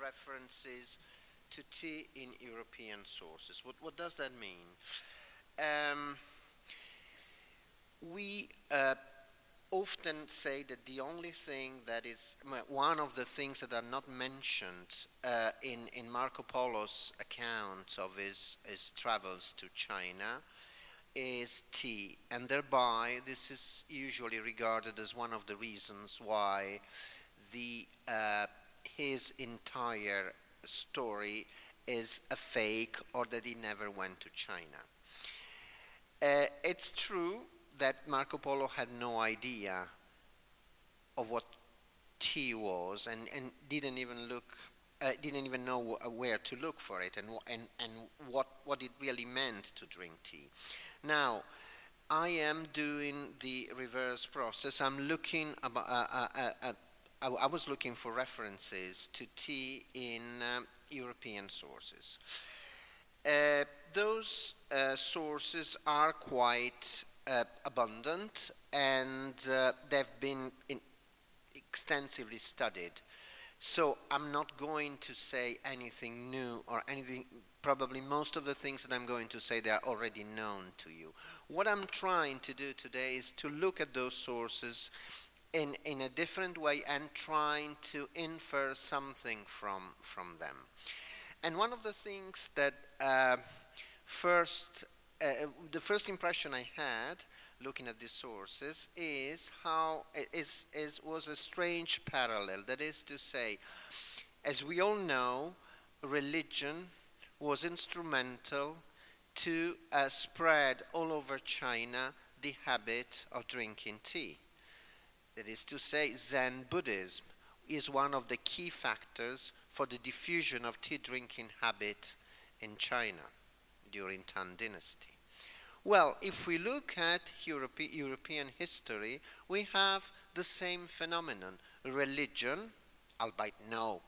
references to tea in European sources. What does that mean? Um, we often say that the only thing that is, one of the things that are not mentioned in Marco Polo's account of his travels to China is tea, and thereby this is usually regarded as one of the reasons why the his entire story is a fake, or that he never went to China. It's true that Marco Polo had no idea of what tea was, and didn't even know where to look for it, and what it really meant to drink tea. Now, I am doing the reverse process. I'm looking about. I was looking for references to tea in European sources. Those sources are quite abundant, and they've been extensively studied. So I'm not going to say anything new or anything. Probably most of the things that I'm going to say, they are already known to you. What I'm trying to do today is to look at those sources in a different way and trying to infer something from them. And one of the things that the first impression I had looking at these sources is how was a strange parallel. That is to say, as we all know, religion was instrumental to spread all over China the habit of drinking tea. That is to say, Zen Buddhism is one of the key factors for the diffusion of tea drinking habit in China during Tang Dynasty. Well, if we look at European history, we have the same phenomenon. Religion, albeit no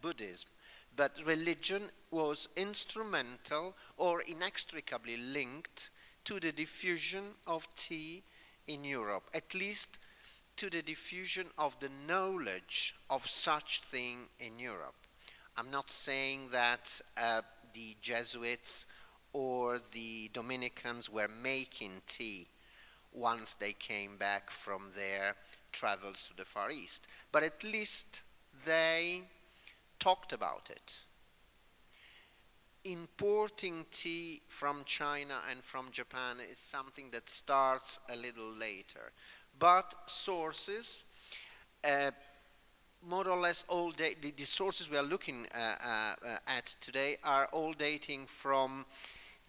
Buddhism, but religion was instrumental or inextricably linked to the diffusion of tea in Europe, at least to the diffusion of the knowledge of such thing in Europe. I'm not saying that the Jesuits or the Dominicans were making tea once they came back from their travels to the Far East, but at least they talked about it. Importing tea from China and from Japan is something that starts a little later, but sources, more or less all the sources we are looking at today are all dating from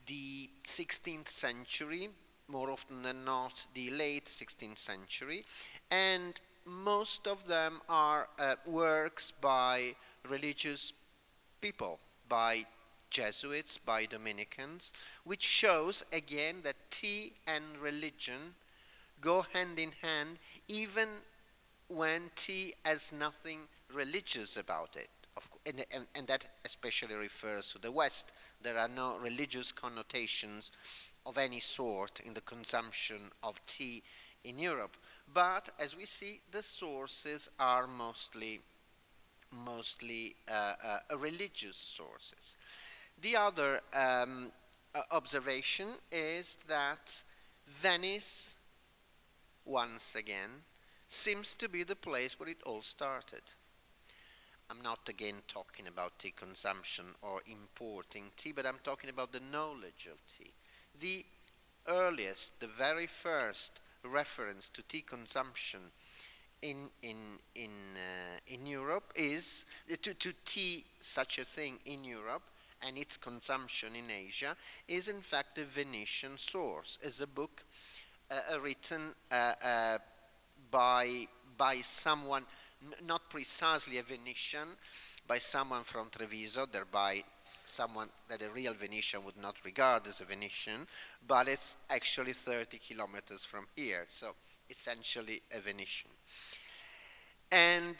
the 16th century, more often than not the late 16th century, and most of them are works by religious people, by Jesuits, by Dominicans, which shows again that tea and religion go hand in hand, even when tea has nothing religious about it. And that especially refers to the West. There are no religious connotations of any sort in the consumption of tea in Europe. But as we see, the sources are mostly religious sources. The other observation is that Venice, once again, seems to be the place where it all started. I'm not again talking about tea consumption or importing tea, but I'm talking about the knowledge of tea. The earliest, the very first reference to tea consumption in Europe is to tea, such a thing in Europe, and its consumption in Asia is in fact a Venetian source, is a book written by someone, not precisely a Venetian, by someone from Treviso, thereby someone that a real Venetian would not regard as a Venetian, but it's actually 30 kilometers from here, so essentially a Venetian. And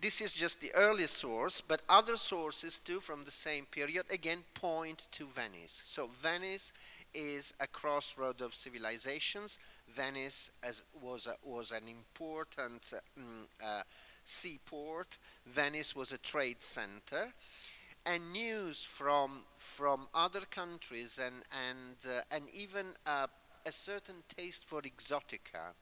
this is just the earliest source, but other sources too from the same period again point to Venice. So Venice is a crossroad of civilizations. Venice was an important seaport. Venice was a trade center, and news from other countries and even a certain taste for exotica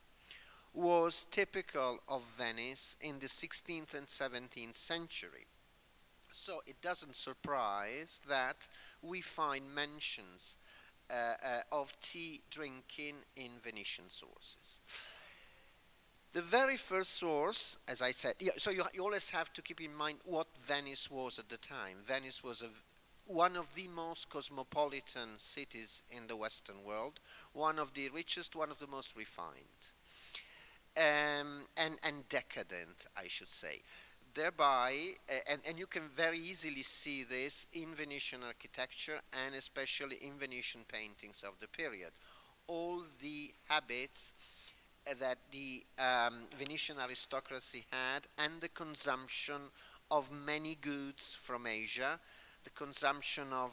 was typical of Venice in the 16th and 17th century. So it doesn't surprise that we find mentions of tea drinking in Venetian sources. The very first source, as I said, yeah, so you always have to keep in mind what Venice was at the time. Venice was one of the most cosmopolitan cities in the Western world, one of the richest, one of the most refined, and decadent, I should say. Thereby, and you can very easily see this in Venetian architecture and especially in Venetian paintings of the period. All the habits that the Venetian aristocracy had and the consumption of many goods from Asia, the consumption of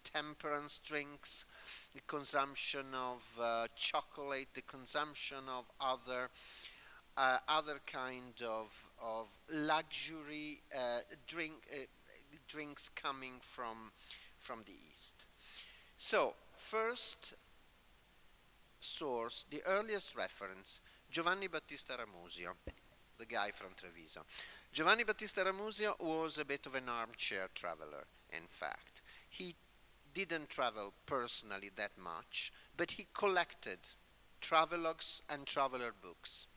temperance drinks, the consumption of chocolate, the consumption of other kind of luxury drinks coming from the East. So, first source, the earliest reference, Giovanni Battista Ramusio, the guy from Treviso. Giovanni Battista Ramusio was a bit of an armchair traveler, in fact. He didn't travel personally that much, but he collected travelogues and traveler books.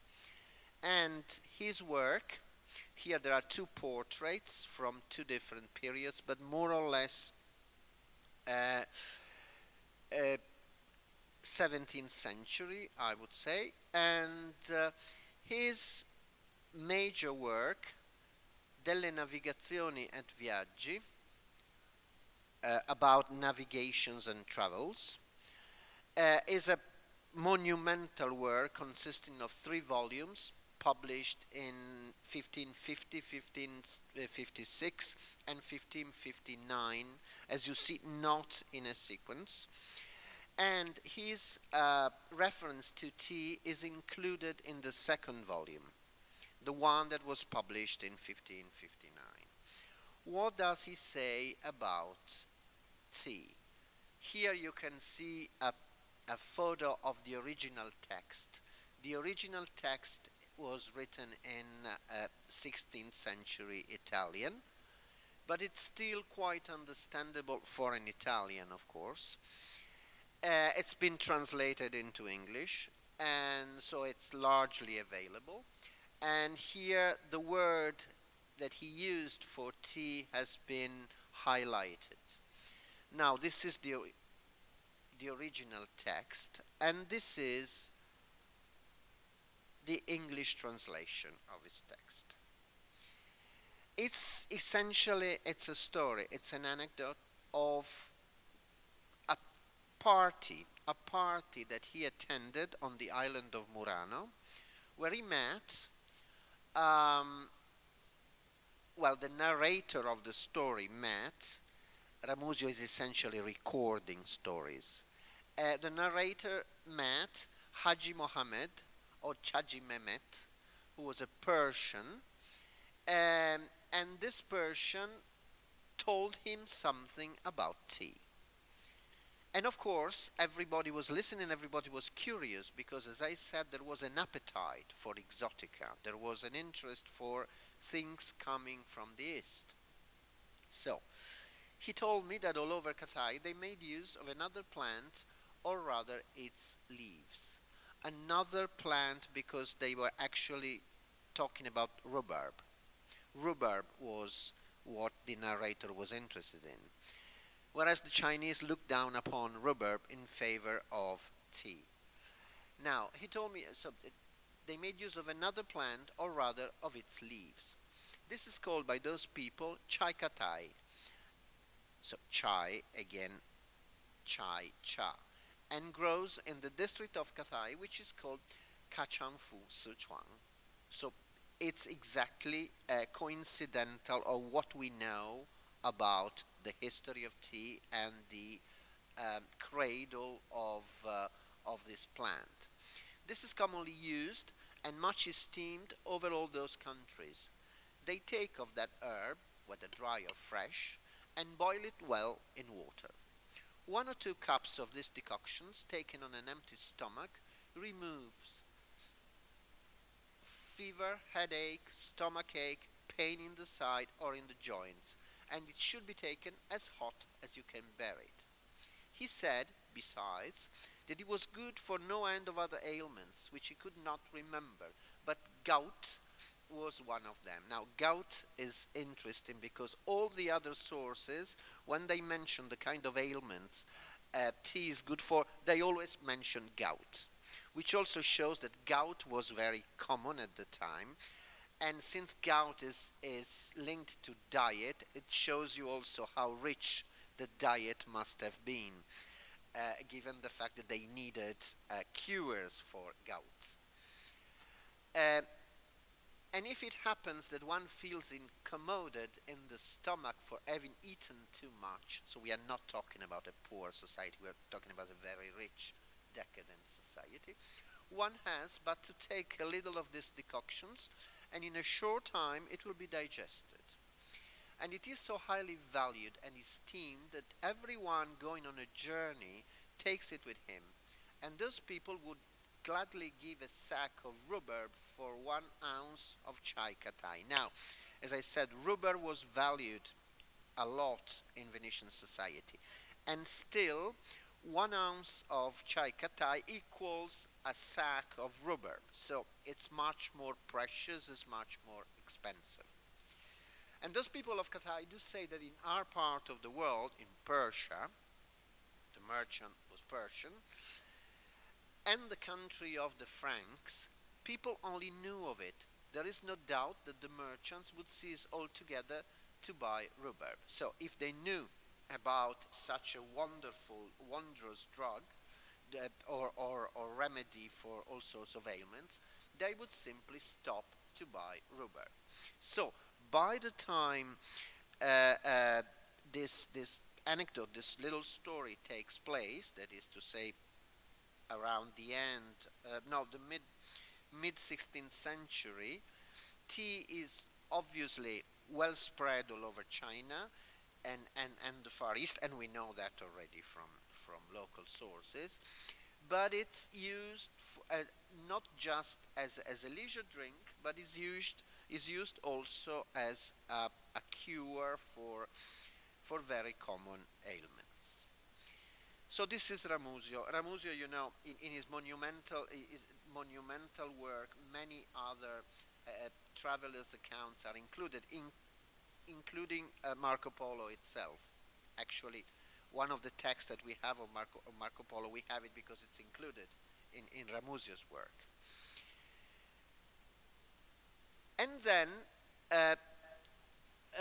And his work, here there are two portraits from two different periods, but more or less 17th century, I would say. And his major work, Delle navigazioni et viaggi, about navigations and travels, is a monumental work consisting of 3 volumes, published in 1550, 1556, and 1559, as you see, not in a sequence. And his reference to tea is included in the second volume, the one that was published in 1559. What does he say about tea? Here you can see a photo of the original text. The original text was written in 16th century Italian, but it's still quite understandable for an Italian, of course. It's been translated into English, and so it's largely available. And here the word that he used for tea has been highlighted. Now, this is the original text, and this is the English translation of his text. It's essentially, it's a story, it's an anecdote of a party that he attended on the island of Murano, where he met, the narrator of the story met. Ramusio is essentially recording stories. The narrator met Haji Mohammed, or Chaji Mehmet, who was a Persian, and this Persian told him something about tea. And of course, everybody was listening, everybody was curious, because as I said, there was an appetite for exotica. There was an interest for things coming from the East. So, he told me that all over Cathay they made use of another plant, or rather its leaves. Another plant, because they were actually talking about rhubarb. Rhubarb was what the narrator was interested in, whereas the Chinese looked down upon rhubarb in favor of tea. Now, he told me, so they made use of another plant, or rather of its leaves. This is called by those people chai katai. So chai, again, chai, cha, and grows in the district of Cathay, which is called Kachangfu, Sichuan. So it's exactly coincidental, or what we know about the history of tea and the cradle of this plant. This is commonly used and much esteemed over all those countries. They take of that herb, whether dry or fresh, and boil it well in water. 1 or 2 cups of these decoctions taken on an empty stomach removes fever, headache, stomachache, pain in the side or in the joints, and it should be taken as hot as you can bear it. He said, besides, that it was good for no end of other ailments, which he could not remember, but gout was one of them. Now, gout is interesting because all the other sources, when they mention the kind of ailments tea is good for, they always mention gout, which also shows that gout was very common at the time. And since gout is linked to diet, it shows you also how rich the diet must have been, given the fact that they needed cures for gout. Uh, and if it happens that one feels incommoded in the stomach for having eaten too much, so we are not talking about a poor society, we are talking about a very rich, decadent society, one has but to take a little of these decoctions, and in a short time it will be digested. And it is so highly valued and esteemed that everyone going on a journey takes it with him. And those people would gladly give a sack of rhubarb for 1 ounce of chai katai. Now, as I said, rhubarb was valued a lot in Venetian society. And still, 1 ounce of chai katai equals a sack of rhubarb. So it's much more precious, it's much more expensive. And those people of Katai do say that in our part of the world, in Persia, the merchant was Persian, and the country of the Franks, people only knew of it. There is no doubt that the merchants would cease altogether to buy rhubarb. So if they knew about such a wonderful, wondrous drug or remedy for all sorts of ailments, they would simply stop to buy rhubarb. So by the time this anecdote, this little story takes place, that is to say, around the end, the mid 16th century, tea is obviously well spread all over China and the Far East, and we know that already from local sources. But it's used not just as a leisure drink, but is used also as a cure for very common ailments. So this is Ramusio. Ramusio, in his monumental work, many other travelers' accounts are included, including Marco Polo itself. Actually, one of the texts that we have of Marco Polo, we have it because it's included in Ramusio's work. And then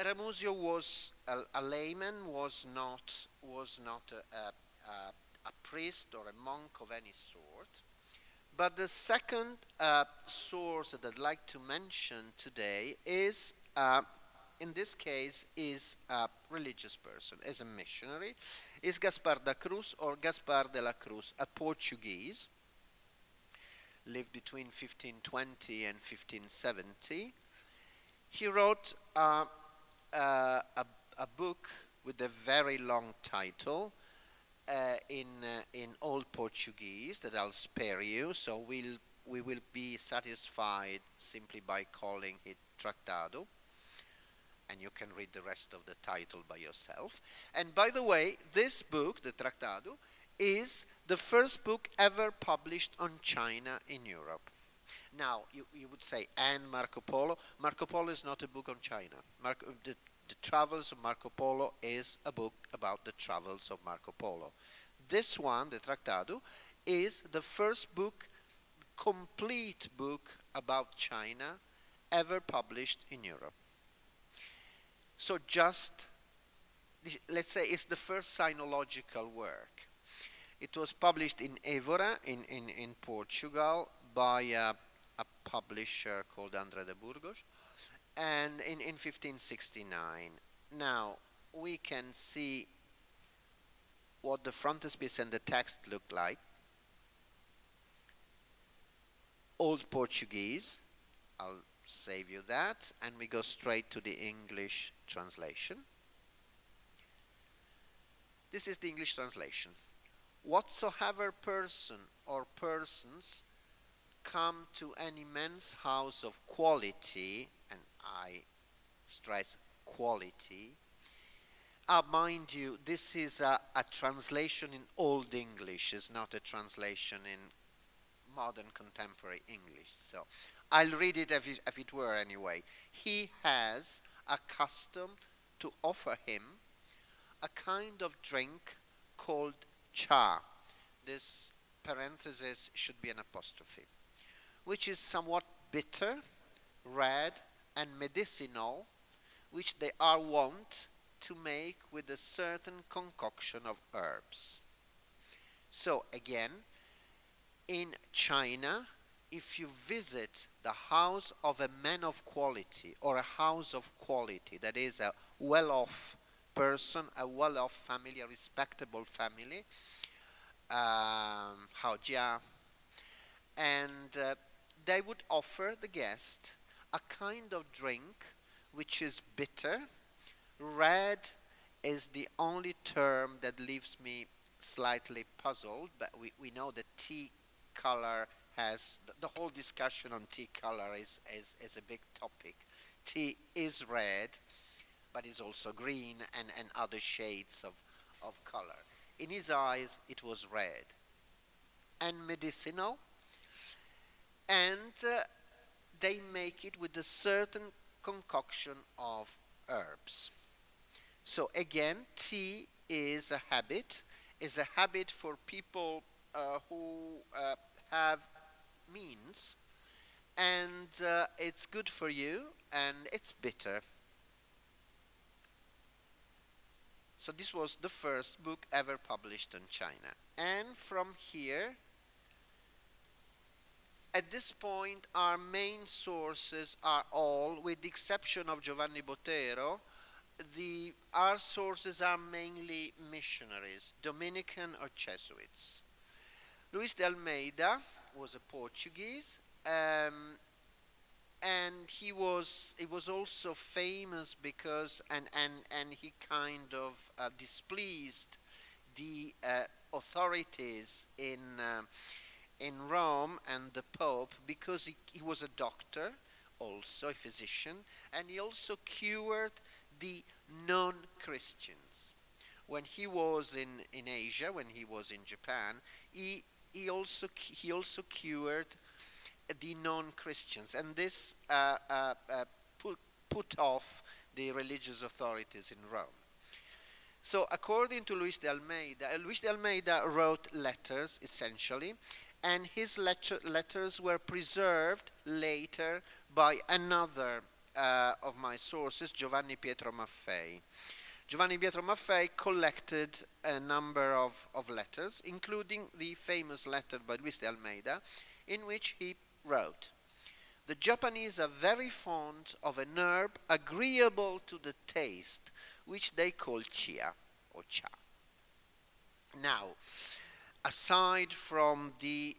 Ramusio was a layman, was not a priest or a monk of any sort. But the second source that I'd like to mention today is, in this case, is a religious person, is a missionary, is Gaspar da Cruz or Gaspar de la Cruz, a Portuguese, lived between 1520 and 1570. He wrote a book with a very long title in Old Portuguese that I'll spare you, so we will be satisfied simply by calling it Tractado, and you can read the rest of the title by yourself. And by the way, this book, the Tractado, is the first book ever published on China in Europe. Now, you would say, and Marco Polo? Marco Polo is not a book on China. The Travels of Marco Polo is a book about the travels of Marco Polo. This one, the Tractado, is the first book, complete book about China ever published in Europe. So just, let's say, it's the first sinological work. It was published in Évora, in Portugal, by a publisher called André de Burgos, and in 1569. Now, we can see what the frontispiece and the text look like. Old Portuguese, I'll save you that, and we go straight to the English translation. This is the English translation. Whatsoever person or persons come to any man's house of quality, and I stress quality. Mind you, this is a translation in Old English, it's not a translation in modern contemporary English. So I'll read it if it were anyway. He has a custom to offer him a kind of drink called cha. This parenthesis should be an apostrophe, which is somewhat bitter, red, and medicinal, which they are wont to make with a certain concoction of herbs. So again, in China, if you visit the house of a man of quality or a house of quality, that is a well-off person, a well-off family, a respectable family, haojia, and they would offer the guest a kind of drink which is bitter. Red is the only term that leaves me slightly puzzled, but we know that tea color has, the whole discussion on tea color is a big topic. Tea is red, but is also green and other shades of color. In his eyes, it was red and medicinal, and they make it with a certain concoction of herbs. So again, tea is a habit for people who have means, and it's good for you, and it's bitter. So this was the first book ever published in China. And from here, at this point, our main sources are all, with the exception of Giovanni Botero, our sources are mainly missionaries, Dominican or Jesuits. Luis de Almeida was a Portuguese, and he was also famous because and he kind of displeased the authorities in Rome and the Pope, because he was a doctor, also a physician, and he also cured the non-Christians. When he was in Asia, when he was in Japan, he also cured the non-Christians, and this put off the religious authorities in Rome. So according to Luis de Almeida wrote letters, essentially, and his letters were preserved later by another of my sources, Giovanni Pietro Maffei. Giovanni Pietro Maffei collected a number of letters, including the famous letter by Luis de Almeida, in which he wrote, "The Japanese are very fond of an herb agreeable to the taste, which they call chia, or cha." Now, aside from the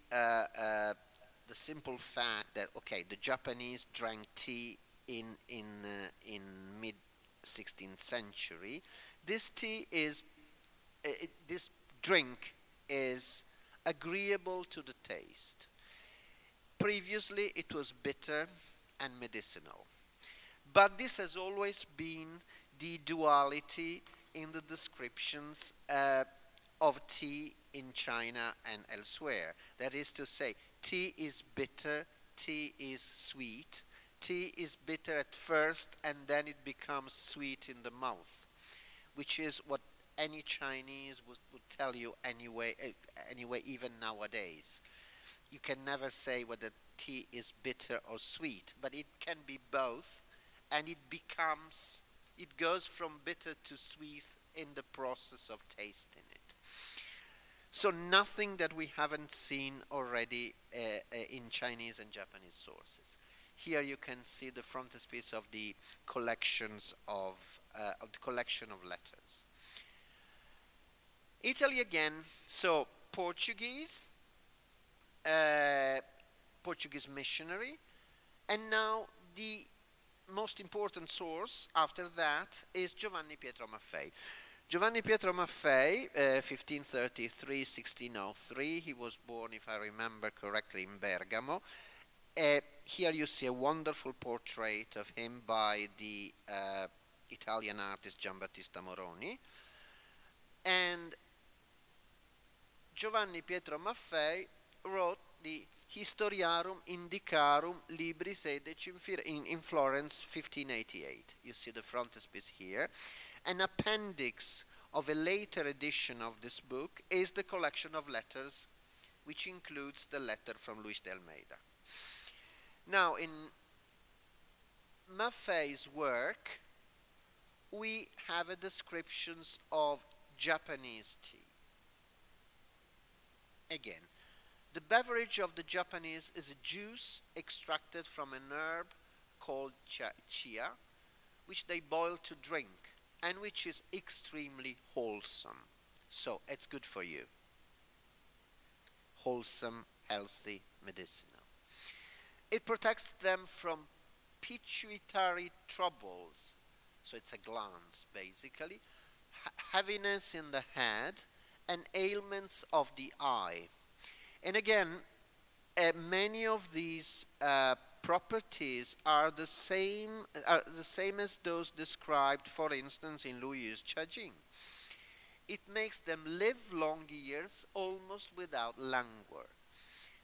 simple fact that, okay, the Japanese drank tea in mid-16th century, this drink is agreeable to the taste. Previously, it was bitter and medicinal. But this has always been the duality in the descriptions of tea in China and elsewhere. That is to say, tea is bitter, tea is sweet. Tea is bitter at first, and then it becomes sweet in the mouth, which is what any Chinese would tell you anyway, even nowadays. You can never say whether tea is bitter or sweet, but it can be both, and it goes from bitter to sweet in the process of tasting it. So nothing that we haven't seen already in Chinese and Japanese sources. Here you can see the frontispiece of the collection of letters. Italy again, so uh, Portuguese missionary, and now the most important source after that is Giovanni Pietro Maffei. Giovanni Pietro Maffei, 1533-1603, he was born, if I remember correctly, in Bergamo. Here you see a wonderful portrait of him by the Italian artist Giambattista Moroni. And Giovanni Pietro Maffei wrote the Historiarum Indicarum Libris Edecim in Florence, 1588. You see the frontispiece here. An appendix of a later edition of this book is the collection of letters, which includes the letter from Luis de Almeida. Now, in Maffei's work, we have a descriptions of Japanese tea. Again, the beverage of the Japanese is a juice extracted from an herb called chia, which they boil to drink, and which is extremely wholesome. So it's good for you. Wholesome, healthy, medicinal. It protects them from pituitary troubles. So it's a glands, basically. Heaviness in the head and ailments of the eye. And again, many of these properties are the same as those described, for instance, in Louis Chajing. It makes them live long years almost without languor.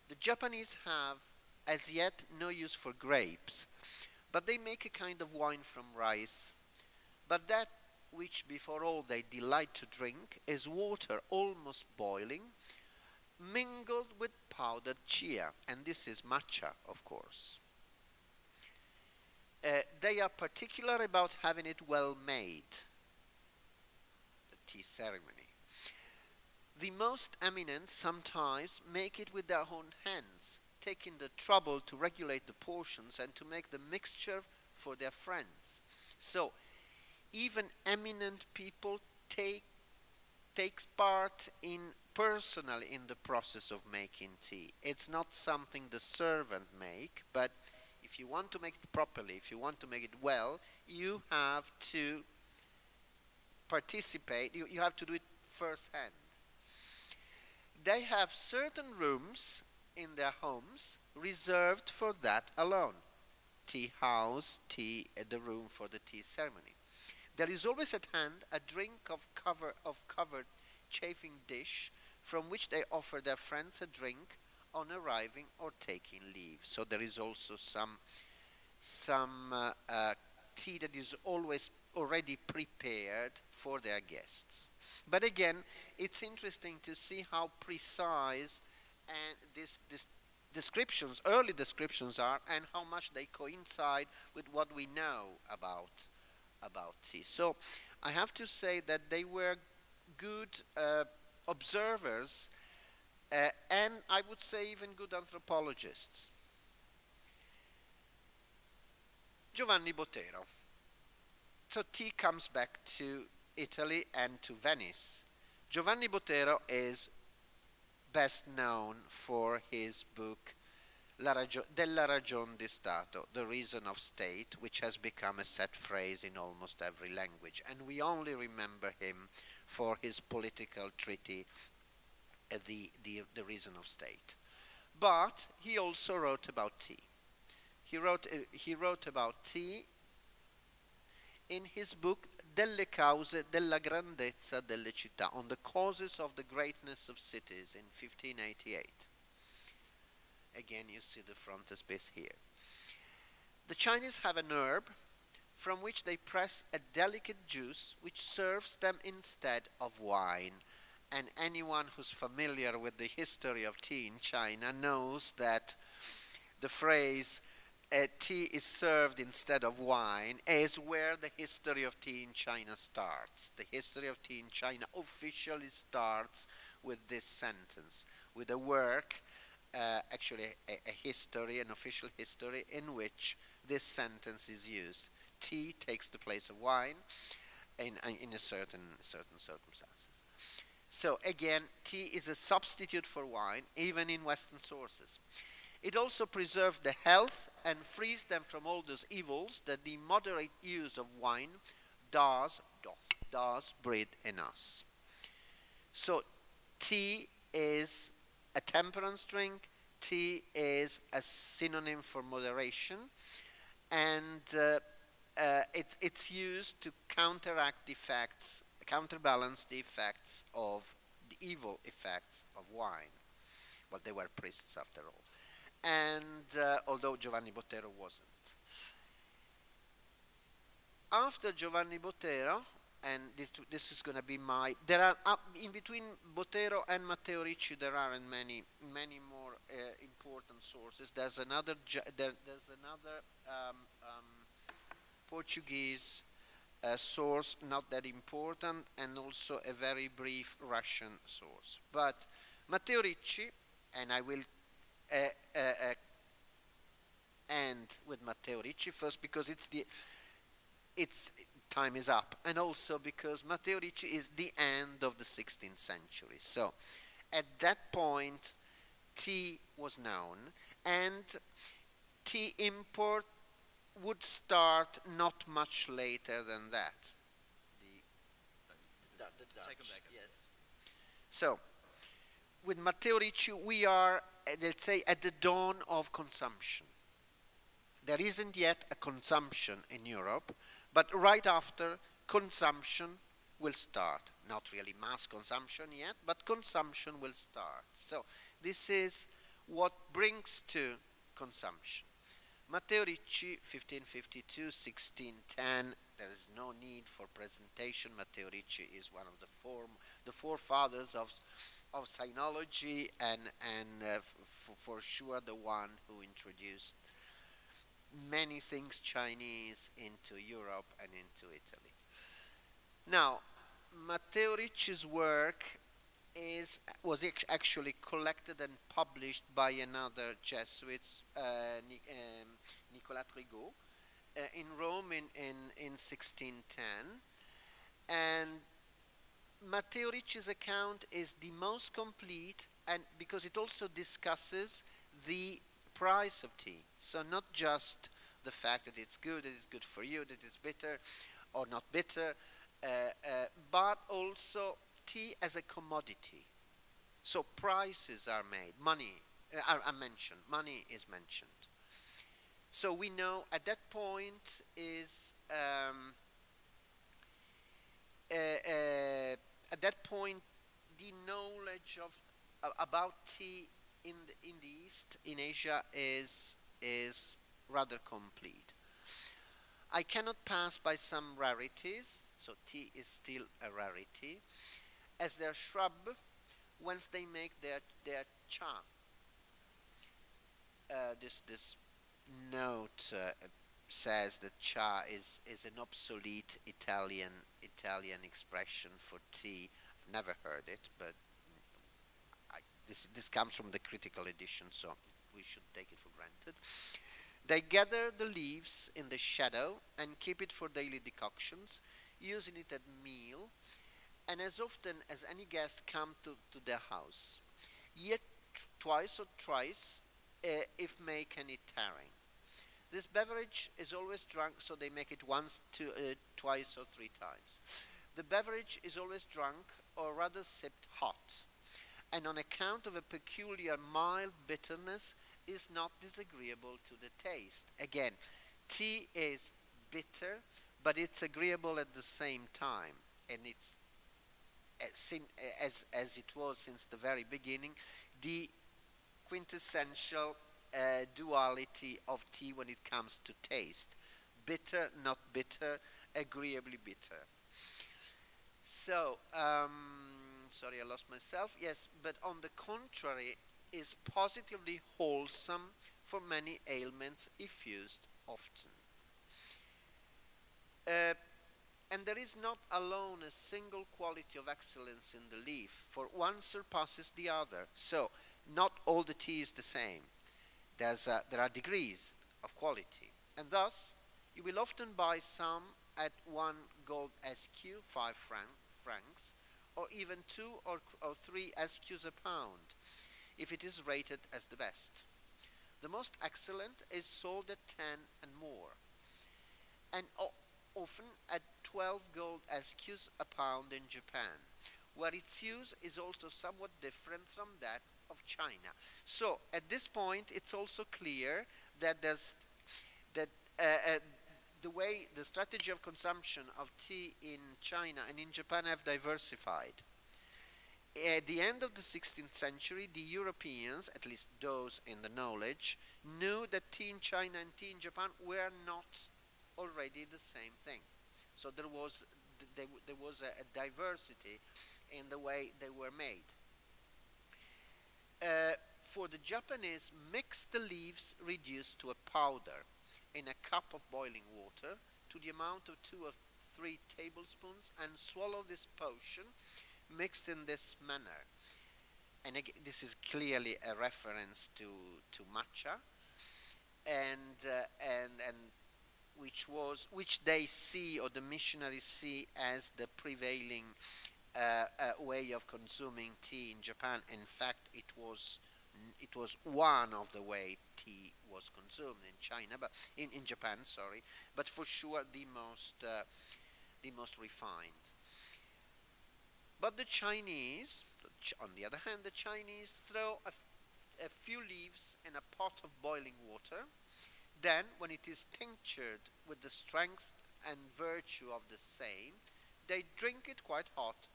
The Japanese have as yet no use for grapes, but they make a kind of wine from rice. But that which before all they delight to drink is water almost boiling, mingled with powdered chia, and this is matcha, of course. They are particular about having it well made, the tea ceremony. The most eminent sometimes make it with their own hands, taking the trouble to regulate the portions and to make the mixture for their friends. So, even eminent people takes part personally in the process of making tea. It's not something the servant make, but if you want to make it properly, if you want to make it well, you have to participate, you have to do it firsthand. They have certain rooms in their homes reserved for that alone. Tea house, the room for the tea ceremony. There is always at hand a drink of covered chafing dish from which they offer their friends a drink on arriving or taking leave. So there is also some tea that is always already prepared for their guests. But again, it's interesting to see how precise and this early descriptions are, and how much they coincide with what we know about tea. So I have to say that they were good observers, and I would say even good anthropologists. Giovanni Botero. So tea comes back to Italy and to Venice. Giovanni Botero is best known for his book Della ragion di Stato, The Reason of State, which has become a set phrase in almost every language, and we only remember him for his political treatise, the Reason of State. But he also wrote about tea. He wrote about tea in his book Delle cause della grandezza delle città, on the causes of the greatness of cities, in 1588. Again, you see the frontispiece here. The Chinese have an herb from which they press a delicate juice which serves them instead of wine. And anyone who's familiar with the history of tea in China knows that the phrase tea is served instead of wine is where the history of tea in China starts. The history of tea in China officially starts with this sentence, with a work, actually a history, an official history, in which this sentence is used. Tea takes the place of wine in a certain circumstances. So again, tea is a substitute for wine, even in Western sources. It also preserves the health and frees them from all those evils that the moderate use of wine does breed in us. So tea is a temperance drink. Tea is a synonym for moderation, and it's used to counteract the effects, counterbalance the effects of the evil effects of wine. Well, they were priests after all. And although Giovanni Botero wasn't. After Giovanni Botero, and this is going to be my, there are in between Botero and Matteo Ricci there are many more important sources. There's another Portuguese source, not that important, and also a very brief Russian source. But Matteo Ricci, and I will end with Matteo Ricci first because its time is up, and also because Matteo Ricci is the end of the 16th century. So at that point, tea was known, and tea import would start not much later than that. The Dutch, yes. So with Matteo Ricci, we are, let's say, at the dawn of consumption. There isn't yet a consumption in Europe, but right after, consumption will start. Not really mass consumption yet, but consumption will start. So this is what brings to consumption. Matteo Ricci, 1552, 1610, there is no need for presentation. Matteo Ricci is one of the forefathers of sinology, and for sure the one who introduced many things Chinese into Europe and into Italy. Now, Matteo Ricci's work was actually collected and published by another Jesuit, Nicolas Trigault, in Rome in 1610. And Matteo Ricci's account is the most complete, and because it also discusses the price of tea. So not just the fact that it's good for you, that it's bitter or not bitter, but also tea as a commodity. So prices are made, money are mentioned, money is mentioned. So we know at that point is the knowledge of about tea in the East, in Asia, is rather complete. I cannot pass by some rarities, so tea is still a rarity, as their shrub, whence they make their cha. This note says that cha is an obsolete Italian expression for tea. I've never heard it, but this comes from the critical edition, so we should take it for granted. They gather the leaves in the shadow and keep it for daily decoctions, using it at meal, and as often as any guest come to their house, yet twice or thrice, if make any tarrying. This beverage is always drunk, so they make it once, twice or three times. The beverage is always drunk, or rather sipped hot, and on account of a peculiar mild bitterness, is not disagreeable to the taste. Again, tea is bitter, but it's agreeable at the same time, and it's as it was since the very beginning, the quintessential duality of tea when it comes to taste. Bitter, not bitter, agreeably bitter. So, sorry, I lost myself. Yes, but on the contrary, is positively wholesome for many ailments if used often. And there is not alone a single quality of excellence in the leaf, for one surpasses the other. So, not all the tea is the same. There are degrees of quality. And thus, you will often buy some at 1 gold SQ, 5 francs, or even 2 or 3 SQs a pound if it is rated as the best. The most excellent is sold at 10 and more, and often at 12 gold SQs a pound in Japan, where its use is also somewhat different from that of China. So at this point, it's also clear that that uh, uh, the strategy of consumption of tea in China and in Japan have diversified. At the end of the 16th century, the Europeans, at least those in the knowledge, knew that tea in China and tea in Japan were not already the same thing. So there was a diversity in the way they were made. For the Japanese, mix the leaves reduced to a powder in a cup of boiling water to the amount of 2 or 3 tablespoons and swallow this potion mixed in this manner. And again, this is clearly a reference to matcha, and which they see, or the missionaries see, as the prevailing way of consuming tea in Japan. In fact, it was one of the way tea was consumed in China, but in Japan, sorry, but for sure the most refined. But the Chinese, on the other hand, the Chinese throw a few leaves in a pot of boiling water. Then, when it is tinctured with the strength and virtue of the same, they drink it quite hot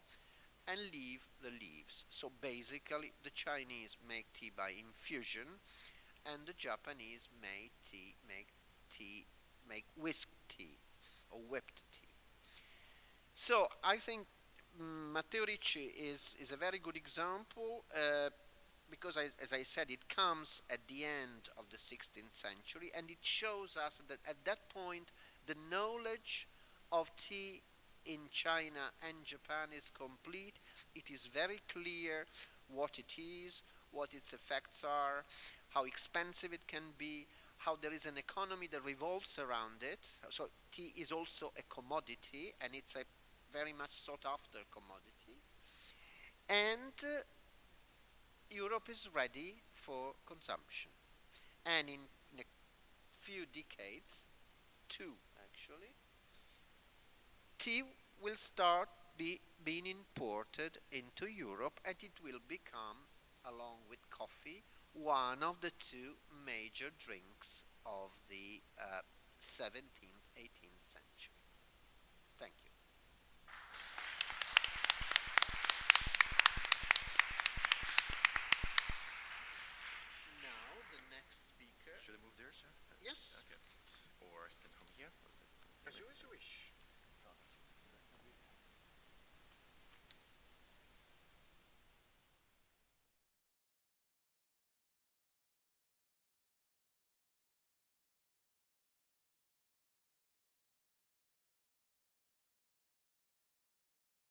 and leave the leaves. So basically, the Chinese make tea by infusion, and the Japanese make whisk tea or whipped tea. So I think Matteo Ricci is a very good example, because, as I said, it comes at the end of the 16th century, and it shows us that at that point the knowledge of tea in China and Japan is complete. It is very clear what it is, what its effects are, how expensive it can be, how there is an economy that revolves around it. So tea is also a commodity, and it's a very much sought after commodity. And Europe is ready for consumption. And in a few decades, two actually, tea will start being imported into Europe, and it will become, along with coffee, one of the two major drinks of the 17th, 18th century. Thank you. Now, the next speaker. Should I move there, sir? Yes, Okay. Or stand from here? as you wish.